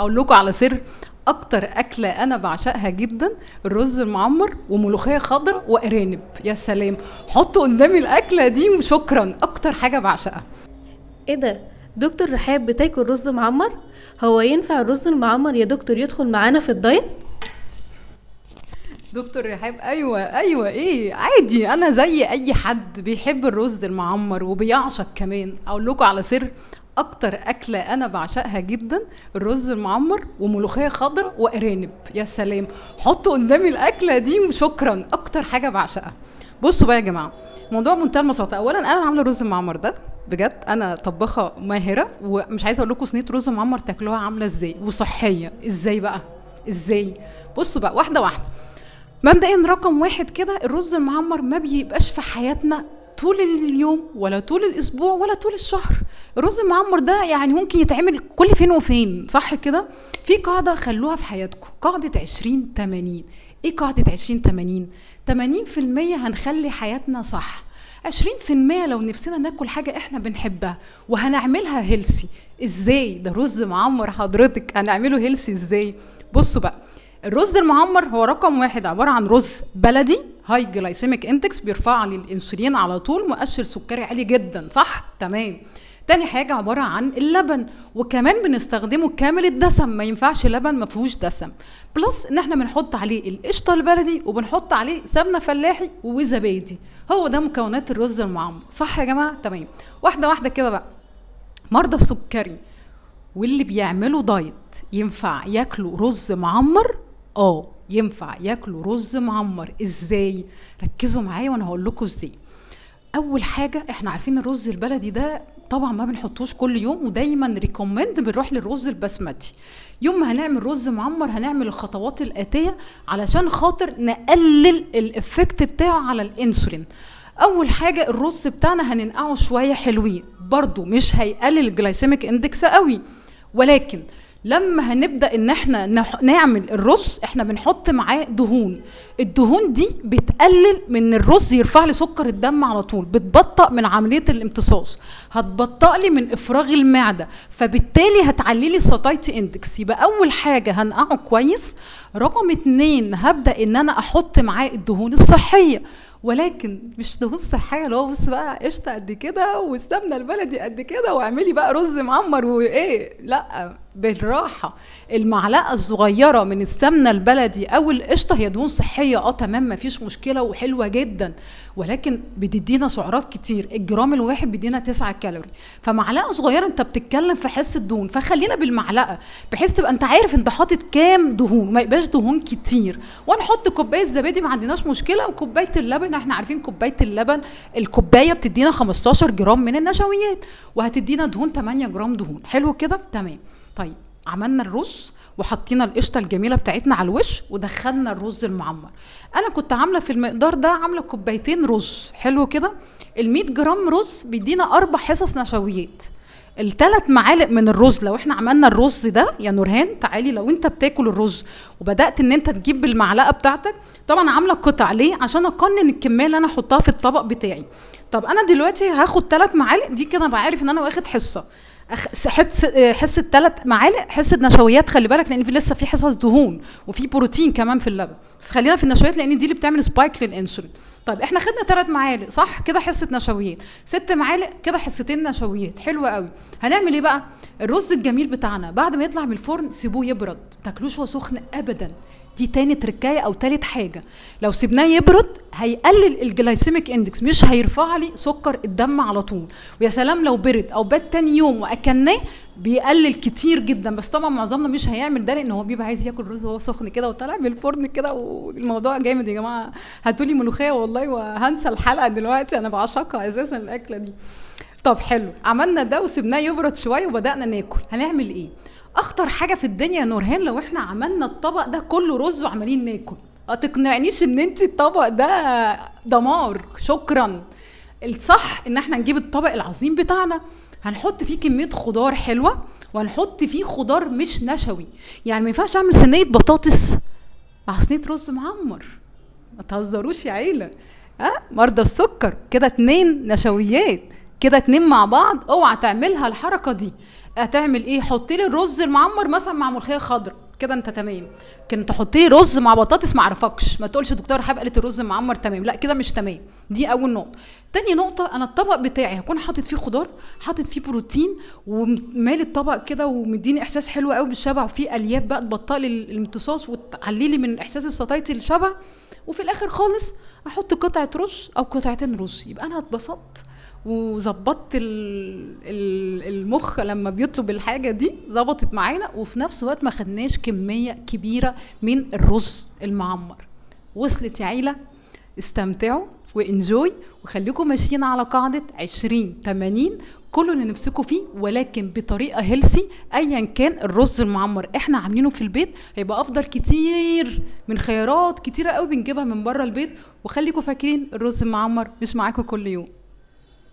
اقول لكم على سر. اكتر اكله انا بعشقها جدا الرز المعمر وملوخيه خضر وارانب. يا سلام، حطوا قدامي الاكله دي وشكرا، اكتر حاجه بعشقها. ايه ده؟ دكتور رحاب بتاكل رز معمر؟ هو ينفع الرز المعمر يا دكتور يدخل معانا في الدايت؟ دكتور رحاب، ايوه، ايه عادي، انا زي اي حد بيحب الرز المعمر وبيعشق كمان. اقول لكم على سر. اكتر اكله انا بعشقها جدا الرز المعمر وملوخيه خضر وارانب. يا سلام، حطوا قدامي الاكله دي وشكرا، اكتر حاجه بعشقها. بصوا بقى يا جماعه، موضوع منتهى البساطه. اولا انا عامله رز المعمر ده بجد، انا طباخه ماهره، ومش عايزه اقول لكم صينيه رز معمر تاكلوها عامله ازاي وصحيه ازاي بقى. ازاي؟ بصوا بقى واحده واحده. مبدئيا رقم واحد كده، الرز المعمر ما بيبقاش في حياتنا طول اليوم ولا طول الاسبوع ولا طول الشهر. الرز المعمر ده يعني ممكن يتعمل كل فين وفين، صح كده؟ في قاعده خلوها في حياتكم، قاعده 20 80. ايه قاعده 20 80؟ 80% هنخلي حياتنا صح، 20% لو نفسنا ناكل حاجه احنا بنحبها وهنعملها هيلسي. ازاي ده رز معمر حضرتك هنعمله هيلسي ازاي؟ بصوا بقى، الرز المعمر هو رقم واحد عبارة عن رز بلدي هاي جلايسيميك اندكس، بيرفع لي الانسولين على طول، مؤشر سكري عالي جدا، صح؟ تمام. تاني حاجة عبارة عن اللبن، وكمان بنستخدمه كامل الدسم، ما ينفعش لبن ما فيهوش دسم. بلس ان احنا بنحط عليه القشطة البلدي وبنحط عليه سمنة فلاحي وزبادي. هو ده مكونات الرز المعمر، صح يا جماعة؟ تمام. واحدة واحدة كده بقى. مرضى السكري واللي بيعملوا دايت ينفع ياكلوا رز معمر؟ ينفع ياكلوا رز معمر. ازاي؟ ركزوا معايا وانا هقول لكم ازاي. اول حاجه، احنا عارفين الرز البلدي ده طبعا ما بنحطوش كل يوم، ودايما ريكومند بنروح للرز البسمتي. يوم ما هنعمل رز معمر هنعمل الخطوات الاتيه علشان خاطر نقلل الافكت بتاعه على الانسولين. اول حاجه، الرز بتاعنا هننقعه شويه حلوين، برضو مش هيقلل الجلايسيميك اندكس قوي، ولكن لما هنبدا ان احنا نعمل الرز احنا بنحط معاه دهون. الدهون دي بتقلل من الرز، يرفع لي سكر الدم على طول، بتبطئ من عمليه الامتصاص، هتبطئ لي من افراغ المعده، فبالتالي هتعلي لي ساتايتي اندكس. يبقى اول حاجه هنقعه كويس. رقم 2، هبدا ان انا احط معاه الدهون الصحيه، ولكن مش دهون صحيه اللي هو بص بقى قشطه قد كده والسمنه البلدي قد كده واعملي بقى رز معمر وايه، لا، بالراحه. المعلقه الصغيره من السمنه البلدي او القشطه هي دهون صحيه، تمام، مفيش مشكله وحلوه جدا، ولكن بتدينا سعرات كتير. الجرام الواحد بيدينا 9 كالوري، فمعلقه صغيره انت بتتكلم في حصه دهون، فخلينا بالمعلقه بحيث تبقى انت عارف انت حاطط كام دهون وما يبقاش دهون كتير. ونحط كوبايه زبادي، ما عندناش مشكله، وكوبايه اللبن. احنا عارفين كوبايه اللبن، الكوبايه بتدينا 15 جرام من النشويات وهتدينا دهون 8 جرام دهون. حلو كده؟ تمام. طيب، عملنا الرز وحطينا القشطه الجميله بتاعتنا على الوش ودخلنا الرز المعمر. انا كنت عامله في المقدار ده، عامله كوبايتين رز. حلو كده؟ ال100 جرام رز بيدينا 4 حصص نشويات. ال3 معالق من الرز، لو احنا عملنا الرز ده يا نورهان تعالي، لو انت بتاكل الرز وبدات ان انت تجيب بالمعلقه بتاعتك، طبعا عامله قطع ليه؟ عشان اقنن الكميه اللي انا احطها في الطبق بتاعي. طب انا دلوقتي هاخد 3 معالق دي كده، بعرف ان انا واخد حصه، حصه 3 معالق حصه نشويات. خلي بالك لان في لسه في حصص دهون وفي بروتين كمان في اللبن، بس خلينا في النشويات لان دي اللي بتعمل سبايك للانسولين. طيب احنا خدنا 3 معالق صح كده حصه نشويات، 6 معالق كده حصتين نشويات. حلوه قوي. هنعمل ايه بقى؟ الرز الجميل بتاعنا بعد ما يطلع من الفرن سيبوه يبرد، ما تاكلوش وهو سخن ابدا. دي تاني تركايه او تالت حاجه، لو سيبناه يبرد هيقلل الجلايسيميك اندكس، مش هيرفع لي سكر الدم على طول. ويا سلام لو برد او بات تاني يوم واكلناه بيقلل كتير جدا، بس طبعا معظمنا مش هيعمل ده لان هو بيبقى عايز ياكل رز وهو سخن كده وطالع من الفرن كده، والموضوع جامد يا جماعه. هاتولي ملوخيه والله وهنسى الحلقه دلوقتي، انا بعشقها اساسا الاكله دي. طب حلو، عملنا ده وسيبناه يبرد شويه وبدانا ناكل. هنعمل ايه؟ اخطر حاجه في الدنيا يا نورهان لو احنا عملنا الطبق ده كله رز وعمالين ناكل، ما تقنعنيش ان انت الطبق ده دمار. شكرا. الصح ان احنا نجيب الطبق العظيم بتاعنا، هنحط فيه كميه خضار حلوه، وهنحط فيه خضار مش نشوي. يعني ما ينفعش اعمل صينيه بطاطس مع صينيه رز معمر، ما تهزروش يا عيله. مرضى السكر كده 2 نشويات، كده اتنين مع بعض، اوعى تعملها الحركه دي. هتعمل ايه؟ حط لي الرز المعمر مثلا مع ملوخيه خضراء، كده انت تمام. كان تحط لي رز مع بطاطس ما اعرفكش، ما تقولش دكتور رحاب قالت الرز المعمر تمام، لا كده مش تمام. دي اول نقطه. تاني نقطه، انا الطبق بتاعي هكون حاطط فيه خضار، حاطط فيه بروتين، ومالي الطبق كده ومديني احساس حلو قوي بالشبع، وفيه الياف بقى تبطئ لي الامتصاص وتعلي لي من احساس السطايت الشبع. وفي الاخر خالص احط قطعه رز او قطعتين رز، يبقى انا اتبسطت وظبطت المخ لما بيطلب الحاجه دي، ظبطت معانا، وفي نفس الوقت ما خدناش كميه كبيره من الرز المعمر. وصلت يا عيله؟ استمتعوا وانجوي، وخليكم ماشيين على قاعده 20-80، كله اللي نفسكم فيه ولكن بطريقه هيلسي. ايا كان الرز المعمر احنا عاملينه في البيت هيبقى افضل كتير من خيارات كتيره قوي بنجيبها من بره البيت. وخليكم فاكرين الرز المعمر مش معاكم كل يوم.